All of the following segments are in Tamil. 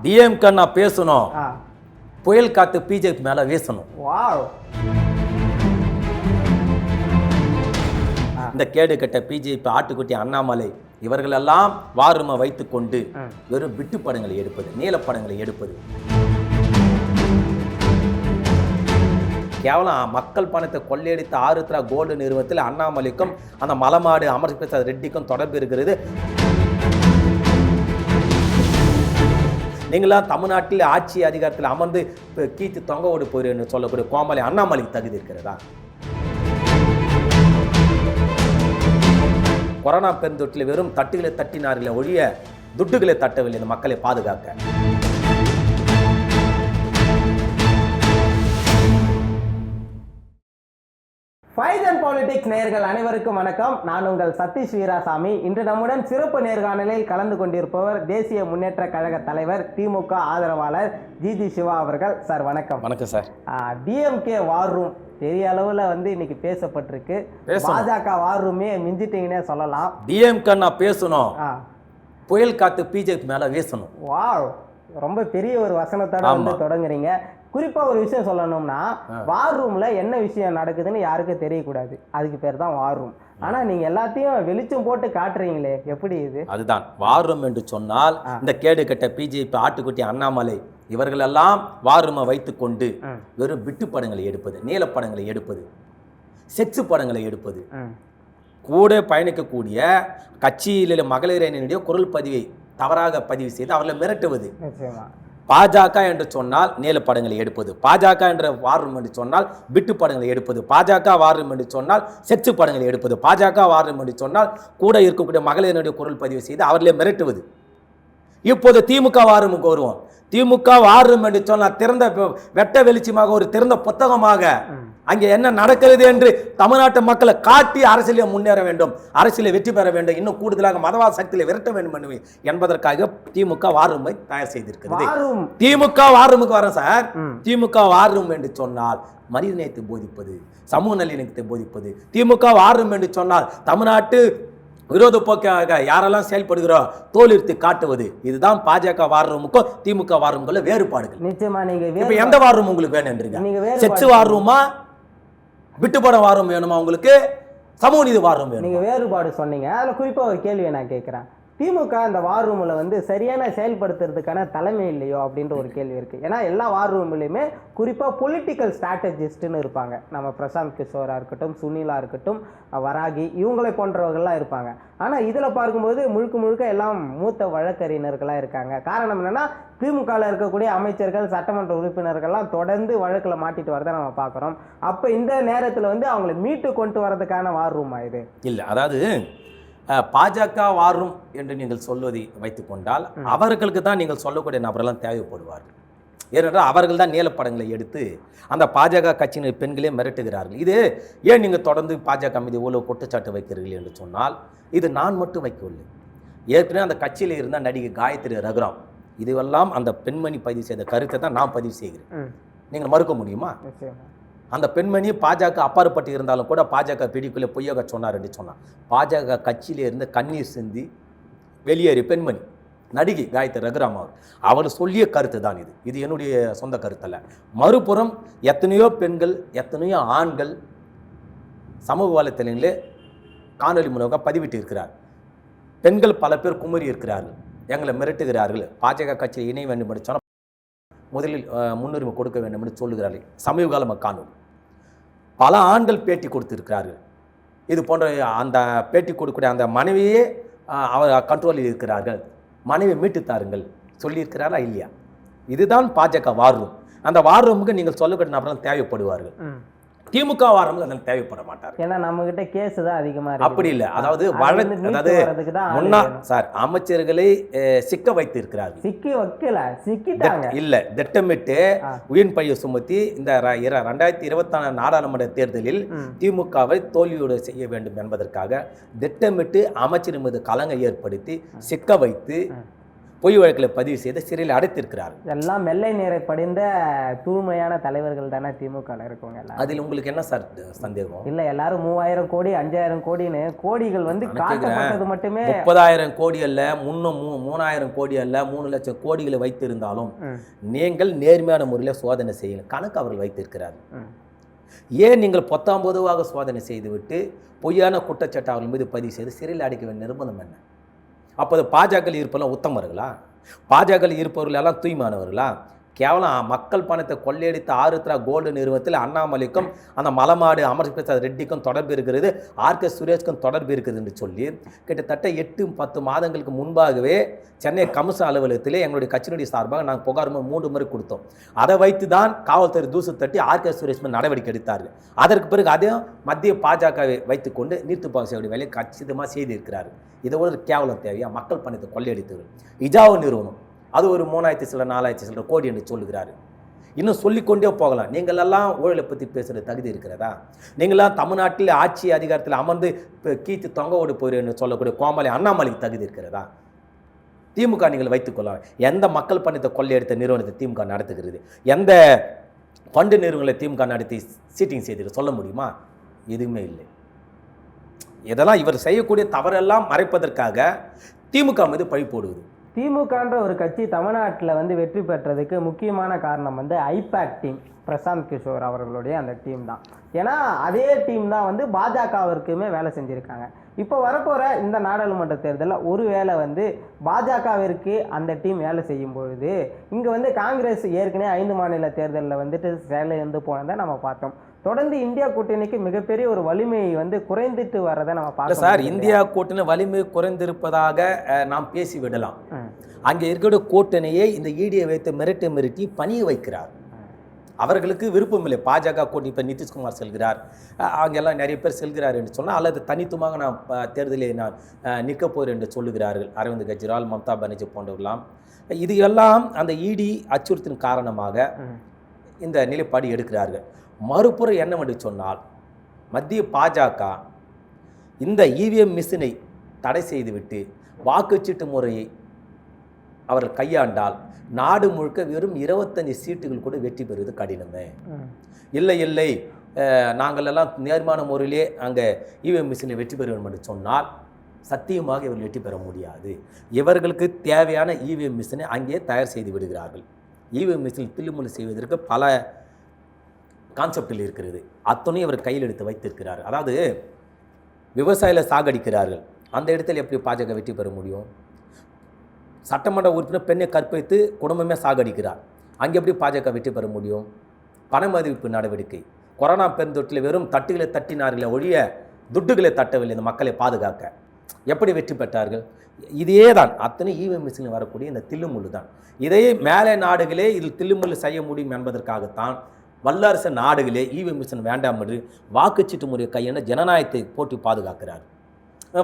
டிஎம்கே நான் பேசணும், புயல் காத்து பிஜேபி மேல வீசணும். இந்த கேடு கட்ட பிஜேபி ஆட்டுக்குட்டி அண்ணாமலை இவர்களெல்லாம் வாருமை வைத்துக்கொண்டு வெறும் விட்டு படங்களை எடுப்பது, நீலப்படங்களை எடுப்பது, கேவலம் மக்கள் பணத்தை கொள்ளையடித்த ஆருத்ரா கோல்டு நிறுவனத்தில் அண்ணாமலைக்கும் அந்த மலமாடு அமர் பிரசாத் ரெட்டிக்கும் தொடர்பு இருக்கிறது. நீங்களாம் தமிழ்நாட்டில் ஆட்சி அதிகாரத்தில் அமர்ந்து கீத்து தொங்க ஓடு போயிரு சொல்லக்கூடிய கோமலை அண்ணாமலைக்கு தகுதி இருக்கிறதா? கொரோனா பெருந்தொற்றில் வெறும் தட்டுகளை தட்டினார்களே ஒழிய துட்டுகளை தட்டவில்லை இந்த மக்களை பாதுகாக்க. ஃபைசன் பாலிடிக்ஸ் நேயர்கள் அனைவருக்கும் வணக்கம். நான் உங்கள் சதீஷ் வீராசாமி. இன்று நம்முடன் சிறப்பு நேர்காணலில் கலந்து கொண்டிருப்பவர் தேசிய முன்னேற்ற கழக தலைவர், திமுக ஆதரவாளர் ஜிஜி சிவா அவர்கள். சார் வணக்கம். வணக்கம் சார். டிஎம்கே வார் ரூம் பெரிய அளவில் இன்னைக்கு பேசப்பட்டிருக்கு. பாஜக வார் ரூமே மிஞ்சிட்டீங்கன்னே சொல்லலாம். டிஎம்கே நான் பேசணும், புயல் காத்து பிஜேபி மேல வீசணும். வாவ், ரொம்ப பெரிய ஒரு வசனத்தோட தொடங்குறீங்க. குறிப்பா ஒரு விஷயம் சொல்லணும்னா, வார் ரூம்ல என்ன விஷயம் நடக்குதுன்னு யாருக்கும் தெரியக்கூடாது, அதுக்கு பேர் தான் வார் ரூம். ஆனா நீங்க எல்லாத்தையும் வெளிச்சம் போட்டு காட்டுறீங்களே, எப்படி இது? அதுதான் வார் ரூம் என்று சொன்னால். இந்த கேடு கட்ட பிஜேபி ஆட்டுக்குட்டி அண்ணாமலை இவர்களெல்லாம் வார் ரூமை வைத்துக்கொண்டு வெறும் விட்டு படங்களை எடுப்பது, நீலப்படங்களை எடுப்பது, செக்ஸ் படங்களை எடுப்பது, கூட பயணிக்கக்கூடிய கட்சியில் மகளிர் அணியினுடைய குரல் பதிவை தவறாக பதிவு செய்து அவர்களை மிரட்டுவது. பாஜக என்று சொன்னால் நீல படங்களை எடுப்பது, பாஜக என்ற வாரும் என்று சொன்னால் விட்டு படங்களை எடுப்பது, பாஜக வாரும் என்று சொன்னால் செச்சு படங்களை எடுப்பது, பாஜக வாரும் என்று சொன்னால் கூட இருக்கக்கூடிய மகளிருடைய குரல் பதிவு செய்து அவர்களே மிரட்டுவது. இப்போது திமுக வாரமுக்கு வருவோம். திமுக வாரும் என்று சொன்னால் திறந்த வெட்ட வெளிச்சமாக ஒரு திறந்த புத்தகமாக அங்கே என்ன நடக்கிறது என்று தமிழ்நாட்டு மக்களை காட்டி அரசியலில் முன்னேற வேண்டும், அரசியலை வெற்றி பெற வேண்டும், இன்னும் கூடுதலாக மதவாத சக்தியை விரட்ட வேண்டும் என்பதற்காக திமுக வாரூமை தயார் செய்திருக்கிறது. திமுக வாரூமுக்கு வரோம் சார். திமுக வாரூம் என்று சொன்னால் மனிதநேயத்தை போதிப்பது, சமூக நல்லிணக்கத்தை போதிப்பது. திமுக வாரூம் என்று சொன்னால் தமிழ்நாட்டு விரோத போக்காக யாரெல்லாம் செயல்படுகிறோம் தோலிர்த்து காட்டுவது. இதுதான் பாஜக வார் ரூமுக்கும் திமுக வார் ரூமுக்குள்ள வேறுபாடுகள். நிச்சயமா நீங்க இப்ப எந்த வார் ரூம் உங்களுக்கு வேணும்ன்றீங்க? செக்ஸ் வார் ரூமா, விட்டுப்படம் வார் ரூம் வேணுமா உங்களுக்கு, சமூக நீதி வார் ரூம் வேணும்? நீங்க வேறுபாடு சொன்னீங்க. அதுல குறிப்பா ஒரு கேள்வியை நான் கேட்கிறேன். திமுக அந்த வார் ரூமில் சரியான செயல்படுத்துறதுக்கான தலைமை இல்லையோ அப்படின்ற ஒரு கேள்வி இருக்குது. ஏன்னா எல்லா வார் ரூம்லையுமே குறிப்பாக பொலிட்டிக்கல் ஸ்ட்ராட்டஜிஸ்ட்டுன்னு இருப்பாங்க. நம்ம பிரசாந்த் கிஷோராக இருக்கட்டும், சுனிலாக இருக்கட்டும், வராகி, இவங்களை போன்றவர்கள்லாம் இருப்பாங்க. ஆனால் இதில் பார்க்கும்போது முழுக்க முழுக்க எல்லாம் மூத்த வழக்கறிஞர்களாக இருக்காங்க. காரணம் என்னென்னா, திமுகவில் இருக்கக்கூடிய அமைச்சர்கள், சட்டமன்ற உறுப்பினர்கள்லாம் தொடர்ந்து வழக்கில் மாட்டிட்டு வரதை நம்ம பார்க்குறோம். அப்போ இந்த நேரத்தில் அவங்களை மீட்டு கொண்டு வரதுக்கான வார் ரூமா இது? இல்லை, அதாவது பாஜக வாரும் என்று நீங்கள் சொல்வதை வைத்துக்கொண்டால் அவர்களுக்கு தான் நீங்கள் சொல்லக்கூடிய நபரெல்லாம் தேவைப்படுவார்கள். ஏனென்றால் அவர்கள் தான் நீலப்படங்களை எடுத்து அந்த பாஜக கட்சியினர் பெண்களே மிரட்டுகிறார்கள். இது ஏன் நீங்கள் தொடர்ந்து பாஜக மீது இவ்வளோ குற்றச்சாட்டு வைக்கிறீர்கள் என்று சொன்னால், இது நான் மட்டும் வைக்கவில்லை. ஏற்கனவே அந்த கட்சியில் இருந்த நடிகை காயத்ரி ரகுராம், இதுவெல்லாம் அந்த பெண்மணி பதிவு செய்த கருத்தை தான் நான் பதிவு செய்கிறேன். நீங்கள் மறுக்க முடியுமா? அந்த பெண்மணி பாஜக அப்பாற்பட்டு இருந்தாலும் கூட பாஜக பிடிக்குள்ளே பொய்யாக சொன்னார் என்று சொன்னார். பாஜக கட்சியிலே இருந்து கண்ணீர் சிந்தி வெளியேறி பெண்மணி நடிகை காயத்ரி ரகுராம் அவர் சொல்லிய கருத்து தான் இது. இது என்னுடைய சொந்த கருத்தல்ல. மறுபுறம் எத்தனையோ பெண்கள், எத்தனையோ ஆண்கள் சமூக வலைத்தளங்களிலே காணொலி மூலமாக பதிவிட்டு இருக்கிறார். பெண்கள் பல பேர் குமரி இருக்கிறார்கள், எங்களை மிரட்டுகிறார்கள், பாஜக கட்சியில் இணைய வேண்டும் என்று சொன்னால் முதலில் முன்னுரிமை கொடுக்க வேண்டும் என்று சொல்லுகிறார்கள். சமீப காலமாக காணும் பல ஆண்கள் பேட்டி கொடுத்திருக்கிறார்கள். இது போன்ற அந்த பேட்டி கொடுக்கக்கூடிய அந்த மனைவியே அவர் கண்ட்ரோலில் இருக்கிறார்கள், மனைவி மீட்டு தாருங்கள் சொல்லியிருக்கிறாரா இல்லையா? இதுதான் பாஜக வார் ரூம். அந்த வார் ரூமுக்கு நீங்கள் சொல்லக்கூடிய நபர்கள் தேவைப்படுவார்கள். திமுக வாரம் அதற்கு தேவைப்பட மாட்டார். ஏன்னா நம்ம கிட்ட கேஸ் தான் அதிகமா இருக்கு. அப்படி இல்லை, அதாவது முன்னா சார் அமைச்சர்களை சிக்க வைத்து இருக்கிறார்கள். சிக்கி வைக்கல, சிக்கிட்டாங்க. இல்ல, திட்டமிட்டு உயிர் பழியை சுமத்தி இந்த 2024 நாடாளுமன்ற தேர்தலில் திமுகவை தோல்வியோடு செய்ய வேண்டும் என்பதற்காக திட்டமிட்டு அமைச்சர் மீது கலங்க ஏற்படுத்தி சிக்க வைத்து பொய் வழக்கில் பதிவு செய்து சிறையில் அடைத்திருக்கிறார்கள். எல்லாம் வெள்ளை நிறை படிந்த தூய்மையான தலைவர்கள் தானே திமுக இருக்கவங்க எல்லாம். அதில் உங்களுக்கு என்ன சார் சந்தேகம்? இல்ல எல்லாரும் 3000 கோடி 5000 கோடின்னு கோடிகள் வந்து காட்டப்பட்டது மட்டுமே 30,000 கோடி அல்ல, 3000 கோடி அல்ல, 3 லட்சம் கோடிகளை வைத்திருந்தாலும் நீங்கள் நேர்மையான முறையில் சோதனை செய்யணும். கணக்கு அவர்கள் வைத்திருக்கிறார்கள். ஏன் நீங்கள் 19 சோதனை செய்துவிட்டு பொய்யான குற்றச்சாட்டு அவர்கள் மீது பதிவு செய்து சிறையில் அடைக்க வேண்டிய நிர்பந்தம் என்ன? அப்போது பாஜக இருப்பெல்லாம் உத்தமர்களா? பாஜக இருப்பவர்கள் எல்லாம் தூய்மானவர்களா? கேவலம் மக்கள் பணத்தை கொள்ளையடித்த ஆருத்ரா கோல்டு நிறுவனத்தில் அண்ணாமலைக்கும் அந்த மலமாடு அமர் பிரசாத் ரெட்டிக்கும் தொடர்பு இருக்கிறது, ஆர்கே சுரேஷ்க்கும் தொடர்பு இருக்குது என்று சொல்லி கிட்டத்தட்ட 8-10 மாதங்களுக்கு முன்பாகவே சென்னை கமிஷன் அலுவலகத்திலே எங்களுடைய கட்சியினுடைய சார்பாக நாங்கள் புகார் 3 முறை கொடுத்தோம். அதை வைத்து தான் காவல்துறை தூசு தட்டி ஆர்கே சுரேஷ் நடவடிக்கை எடுத்தார்கள். அதற்கு பிறகு அதையும் மத்திய பாஜகவை வைத்துக்கொண்டு நீர்த்துப்பாக செய்ய வேலையை கச்சிதமாக செய்திருக்கிறார்கள். இதை ஒரு கேவலம் தேவையா? மக்கள் பணத்தை கொள்ளையடித்தவர்கள். இஜாவு நிறுவனம் அது ஒரு 3000 சில 4000 சில கோடி என்று சொல்லுகிறாரு. இன்னும் சொல்லிக்கொண்டே போகலாம். நீங்கள் எல்லாம் ஊழலை பற்றி பேசுகிற தகுதி இருக்கிறதா? நீங்களாம் தமிழ்நாட்டில் ஆட்சி அதிகாரத்தில் அமர்ந்து கீத்து தொங்க ஓடு போயிரு என்று சொல்லக்கூடிய கோமாளி அண்ணாமலைக்கு தகுதி இருக்கிறதா? திமுக நீங்கள் வைத்துக்கொள்ளலாம். எந்த மக்கள் பணத்தை கொள்ளையடித்த நிறுவனத்தை திமுக நடத்துகிறது? எந்த ஃபண்டு நிறுவனங்களை திமுக நடத்தி சீட்டிங் செய்து சொல்ல முடியுமா? எதுவுமே இல்லை. இதெல்லாம் இவர் செய்யக்கூடிய தவறெல்லாம் மறைப்பதற்காக திமுக மீது பழி போடுவது. திமுகன்ற ஒரு கட்சி தமிழ்நாட்டில் வந்து வெற்றி பெற்றதுக்கு முக்கியமான காரணம் வந்து ஐபேக் டீம், பிரசாந்த் கிஷோர் அவர்களுடைய அந்த டீம் தான். ஏன்னா அதே டீம் தான் வந்து பாஜகவிற்குமே வேலை செஞ்சுருக்காங்க. இப்போ வரப்போகிற இந்த நாடாளுமன்ற தேர்தலில் ஒரு வேளை வந்து பாஜகவிற்கு அந்த டீம் வேலை செய்யும் பொழுது இங்கே வந்து காங்கிரஸ் ஏற்கனவே 5 மாநில தேர்தலில் வந்துட்டு செயலிழந்து போனதை நம்ம பார்த்தோம். தொடர்ந்து இந்தியா கூட்டணிக்கு மிகப்பெரிய ஒரு வலிமை வந்து குறைந்துட்டு வரதை நம்ம பார்க்கலாம். சார், இந்தியா கூட்டணி வலிமை குறைந்திருப்பதாக நாம் பேசி விடலாம். அங்கே இருக்கிற கூட்டணியை இந்த ஈடியை வைத்து மிரட்டி பணிய வைக்கிறார். அவர்களுக்கு விருப்பம் இல்லை. பாஜக கூட்டணி இப்போ நிதிஷ்குமார் செல்கிறார், அங்கெல்லாம் நிறைய பேர் செல்கிறார் என்று சொன்னால், அல்லது தனித்துவமாக நான் தேர்தலில் நான் நிற்கப் போகிறேன் என்று சொல்லுகிறார்கள் அரவிந்த் கெஜ்ரிவால், மம்தா பானர்ஜி போன்றவர்களாம். இது எல்லாம் அந்த இடி அச்சுறுத்தின் காரணமாக இந்த நிலைப்பாடு எடுக்கிறார்கள். மறுபுறம் என்னவென்று சொன்னால், மத்திய பாஜக இந்த இவிஎம் மிஷினை தடை செய்துவிட்டு வாக்குச்சீட்டு முறையை அவர்கள் கையாண்டால் நாடு முழுக்க வெறும் 25 சீட்டுகள் கூட வெற்றி பெறுவது கடினமே. இல்லை நாங்கள் எல்லாம் நேர்மான முறையிலே அங்கே இவிஎம் மிஷினை வெற்றி பெறுவோம் என்று சொன்னால் சத்தியமாக இவர்கள் வெற்றி பெற முடியாது. இவர்களுக்கு தேவையான இவிஎம் மிஷினை அங்கே தயார் செய்து விடுகிறார்கள். இவிஎம் மிஷினில் தில்லுமுள்ளு செய்வதற்கு பல கான்செப்டில் இருக்கிறது. அத்தனையும் இவர் கையில் எடுத்து வைத்திருக்கிறார். அதாவது விவசாயிகளை சாகடிக்கிறார்கள். அந்த இடத்தில் எப்படி பாஜக வெற்றி பெற முடியும்? சட்டமன்ற உறுப்பினர் பெண்ணை கற்பழித்து குடும்பமே சாகடிக்கிறார். அங்கே எப்படி பாஜக வெற்றி பெற முடியும்? பண மதிப்பு நடவடிக்கை, கொரோனா பெருந்தொற்றில் வெறும் தட்டுகளை தட்டினார்களே ஒழிய துட்டுகளை தட்டவில்லை இந்த மக்களை பாதுகாக்க. எப்படி வெற்றி பெற்றார்கள்? இதே தான் அத்தனை இவிஎம் மிஷினில் வரக்கூடிய இந்த தில்லுமுள்ளு தான். இதையே மேலே நாடுகளே இதில் தில்லுமுள்ளு செய்ய முடியும் என்பதற்காகத்தான் வல்லரசு நாடுகளே இவிஎம் மிஷின் வேண்டாம் என்று வாக்குச்சீட்டு முறையை கையாண்ட ஜனநாயகத்தை போற்றி பாதுகாக்கிறார்.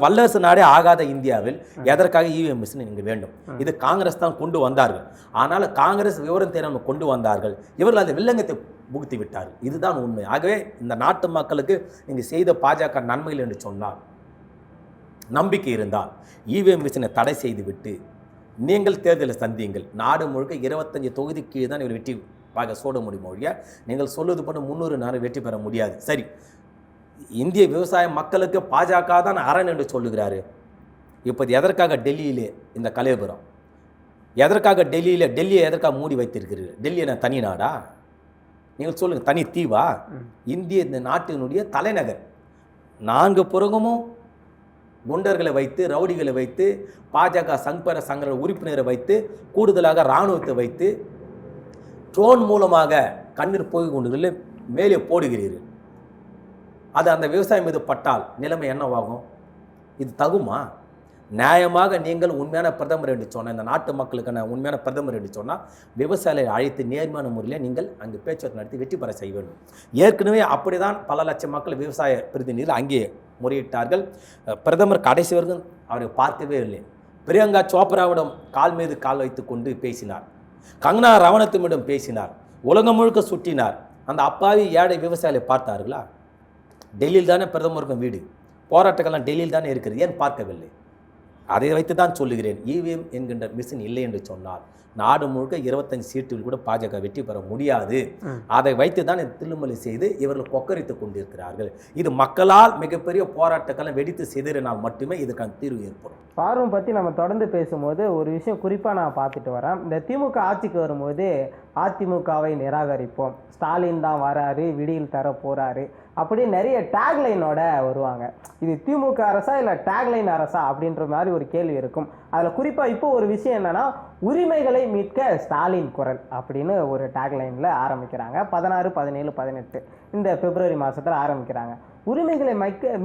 வல்லரசு நாடே ஆகாத இந்தியாவில் எதற்காக இவிஎம் மிஷின் இங்கே வேண்டும்? இது காங்கிரஸ் தான் கொண்டு வந்தார்கள். ஆனால் காங்கிரஸ் விவரம் தெரியாமல் கொண்டு வந்தார்கள். இவர்கள் அந்த வில்லங்கத்தை புகுத்தி விட்டார்கள். இதுதான் உண்மை. ஆகவே இந்த நாட்டு மக்களுக்கு நீங்கள் செய்த பாஜக நன்மைகள் என்று சொன்னால், நம்பிக்கை இருந்தால் இவிஎம் மிஷினை தடை செய்துவிட்டு நீங்கள் தேர்தலை சந்தியுங்கள். நாடு முழுக்க 25 தொகுதிக்கு கீழே தான் இவர் வெற்றி சோட முடியும் ஒழிய நீங்கள் சொல்வது போன்ற 300 நாள் வெற்றி பெற முடியாது. சரி, இந்திய விவசாய மக்களுக்கு பாஜக தான் அரண் என்று சொல்லுகிறாரு. இப்போது எதற்காக டெல்லியிலே இந்த கலேபுரம்? எதற்காக டெல்லியை எதற்காக மூடி வைத்திருக்கிறீர்கள்? டெல்லி என்ன தனி நாடா? நீங்கள் சொல்லுங்கள், தனி தீவா? இந்திய இந்த நாட்டினுடைய தலைநகர். 4 புறமும் குண்டர்களை வைத்து, ரவுடிகளை வைத்து, பாஜக சங்க உறுப்பினரை வைத்து, கூடுதலாக இராணுவத்தை வைத்து, ட்ரோன் மூலமாக கண்ணீர் போய் கொண்டு மேலே போடுகிறீர்கள். அது அந்த விவசாயம் மீது பட்டால் நிலைமை என்னவாகும்? இது தகுமா? நியாயமாக நீங்கள் உண்மையான பிரதமர் என்று சொன்னால், இந்த நாட்டு மக்களுக்கான உண்மையான பிரதமர் என்று சொன்னால், விவசாயிகளை அழைத்து நேர்மையான முறையில் நீங்கள் அங்கே பேச்சுவார்த்தை நடத்தி வெற்றி பெற செய்ய வேண்டும். ஏற்கனவே அப்படி தான் பல லட்சம் மக்கள் விவசாய பிரதிநிதிகள் அங்கே முறையிட்டார்கள். பிரதமர் கடைசி வரைக்கும் அவரை பார்க்கவே இல்லை. பிரியங்கா சோப்ராவிடம் கால் மீது கால் வைத்து கொண்டு பேசினார். கங்கனா ரவணத்திடம் பேசினார். உலகம் முழுக்க சுற்றினார். அந்த அப்பாவி ஏழை விவசாயிகளை பார்த்தார்களா? டெல்லியில் தானே பிரதமருக்கும் வீடு, போராட்டங்கள்லாம் டெல்லியில் தானே இருக்கிறது. ஏன் பார்க்கவில்லை? அதை வைத்து தான் சொல்லுகிறேன். இவிஎம் என்கின்ற மிஷின் இல்லை என்று சொன்னால் நாடு முழுக்க 25 சீட்டுகள் கூட பாஜக வெற்றி பெற முடியாது. அதை வைத்து தான் தில்லுமலை செய்து இவர்கள் கொக்கரித்துக் கொண்டிருக்கிறார்கள். இது மக்களால் மிகப்பெரிய போராட்டங்களை வெடித்து சிதறினால் மட்டுமே இதுக்கான தீர்வு ஏற்படும். பார்வம் பற்றி நம்ம தொடர்ந்து பேசும்போது ஒரு விஷயம் குறிப்பாக நான் பார்த்துட்டு வரேன். இந்த திமுக ஆட்சிக்கு வரும்போது அதிமுகவை நிராகரிப்போம், ஸ்டாலின் தான் வராரு, விடியில் தர போகிறாரு, அப்படி நிறைய டேக்லைனோட வருவாங்க. இது திமுக அரசா இல்லை டேக்லைன் அரசா அப்படின்ற மாதிரி ஒரு கேள்வி இருக்கும். அதில் குறிப்பாக இப்போ ஒரு விஷயம் என்னென்னா, உரிமைகளை மீட்க ஸ்டாலின் குரல் அப்படின்னு ஒரு டேக்லைனில் ஆரம்பிக்கிறாங்க. 16, 17, 18 இந்த பிப்ரவரி மாதத்தில் ஆரம்பிக்கிறாங்க. உரிமைகளை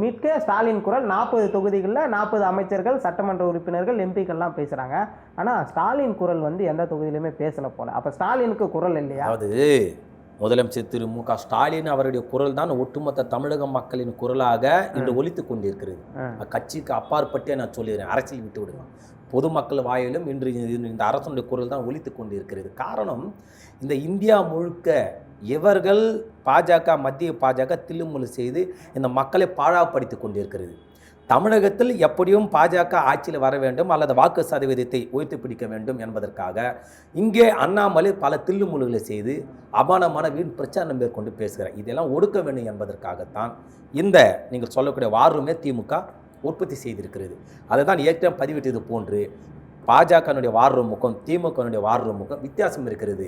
மீட்க ஸ்டாலின் குரல். 40 தொகுதிகளில் 40 அமைச்சர்கள், சட்டமன்ற உறுப்பினர்கள், எம்பிக்கள்லாம் பேசுகிறாங்க. ஆனால் ஸ்டாலின் குரல் வந்து எந்த தொகுதியிலுமே பேசலை போல. அப்போ ஸ்டாலினுக்கு குரல் இல்லையா? அதாவது முதலமைச்சர் திரு மு க ஸ்டாலின் அவருடைய குரல் தான் ஒட்டுமொத்த தமிழக மக்களின் குரலாக இன்று ஒலித்து கொண்டிருக்கிறது. கட்சிக்கு அப்பாற்பட்டே நான் சொல்லிடுறேன், அரசியல் விட்டு விடுங்க. பொதுமக்கள் வாயிலும் இன்று இந்த அரசனுடைய குரல் தான் ஒலித்து கொண்டிருக்கிறது. காரணம், இந்த இந்தியா முழுக்க இவர்கள் பாஜக, மத்திய பாஜக தில்லுமுள்ளு செய்து இந்த மக்களை பாழாப்படுத்தி கொண்டிருக்கிறது. தமிழகத்தில் எப்படியும் பாஜக ஆட்சியில் வர வேண்டும் அல்லது வாக்கு சதவீதத்தை உயர்த்தி பிடிக்க வேண்டும் என்பதற்காக இங்கே அண்ணாமலை பல தில்லுமுள்ளுகளை செய்து அபானமான வீண் பிரச்சாரம் மேற்கொண்டு பேசுகிறார். இதெல்லாம் ஒடுக்க வேண்டும் என்பதற்காகத்தான் இந்த நீங்கள் சொல்லக்கூடிய வார்ரூமே திமுக உற்பத்தி செய்திருக்கிறது. அதை தான் ஏற்கனவே பதிவிட்டது போன்று பாஜகனுடைய வார்ரூமுக்கும் திமுகனுடைய வார்ரூமுக்கும் வித்தியாசம் இருக்கிறது.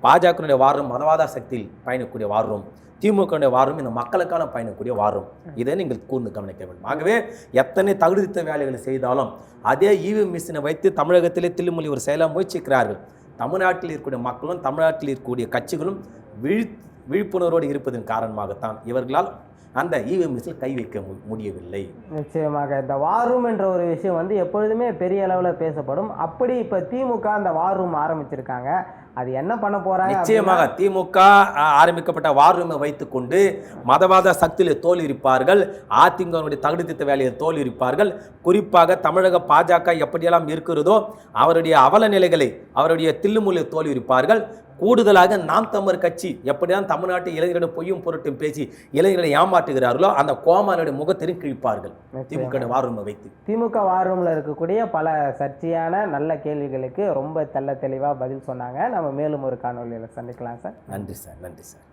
பாஜகனுடைய வார்ரூம் மதவாத சக்தியில் பயணக்கூடிய வார்ரூம், திமுகனுடைய வார்ரூம் இந்த மக்களுக்கான பயணக்கூடிய வார்ரூம். இதை நீங்கள் கூர்ந்து கவனிக்க வேண்டும். ஆகவே எத்தனை தகுதித்த வேலைகளை செய்தாலும் அதே இவிஎம் மிஷினை வைத்து தமிழகத்திலே தில்லுமுள்ளி ஒரு செயலாக முயற்சிக்கிறார்கள். தமிழ்நாட்டில் இருக்கக்கூடிய மக்களும் தமிழ்நாட்டில் இருக்கக்கூடிய கட்சிகளும் விழிப்புணர்வோடு இருப்பதன் காரணமாகத்தான் இவர்களால் அந்த இவிஎம் மிஷினில் கை வைக்க முடியவில்லை. நிச்சயமாக இந்த வார்ரூம் என்ற ஒரு விஷயம் வந்து எப்பொழுதுமே பெரிய அளவில் பேசப்படும். அப்படி இப்போ திமுக அந்த வார்ரூம் ஆரம்பிச்சிருக்காங்க. அது என்ன பண்ண போறாங்க? நிச்சயமாக திமுக ஆரம்பிக்கப்பட்ட வார்ரூமை வைத்துக்கொண்டு மதவாத சக்தியிலே தோல் இருப்பார்கள், அதிமுகவுடைய தகுதித்த வேலையை தோல் இருப்பார்கள். குறிப்பாக தமிழக பாஜக எப்படியெல்லாம் இருக்கிறதோ அவருடைய அவல நிலைகளை அவருடைய தில்லுமுள்ளை தோல் இருப்பார்கள். கூடுதலாக நாம் தமிழர் கட்சி எப்படிதான் தமிழ்நாட்டு இளைஞர்களிடம் பொய்யும் பொருட்டும் பேசி இளைஞர்களை ஏமாற்றுகிறார்களோ அந்த கோமானுடைய முகத்திலும் கிழிப்பார்கள் திமுக வார்ரூமை வைத்து. திமுக வார்ரூமில் இருக்கக்கூடிய பல சர்ச்சையான நல்ல கேள்விகளுக்கு ரொம்ப தெளிவாக பதில் சொன்னாங்க. நம்ம மேலும் ஒரு காணொலியில் சந்திக்கலாம் சார். நன்றி சார். நன்றி சார்.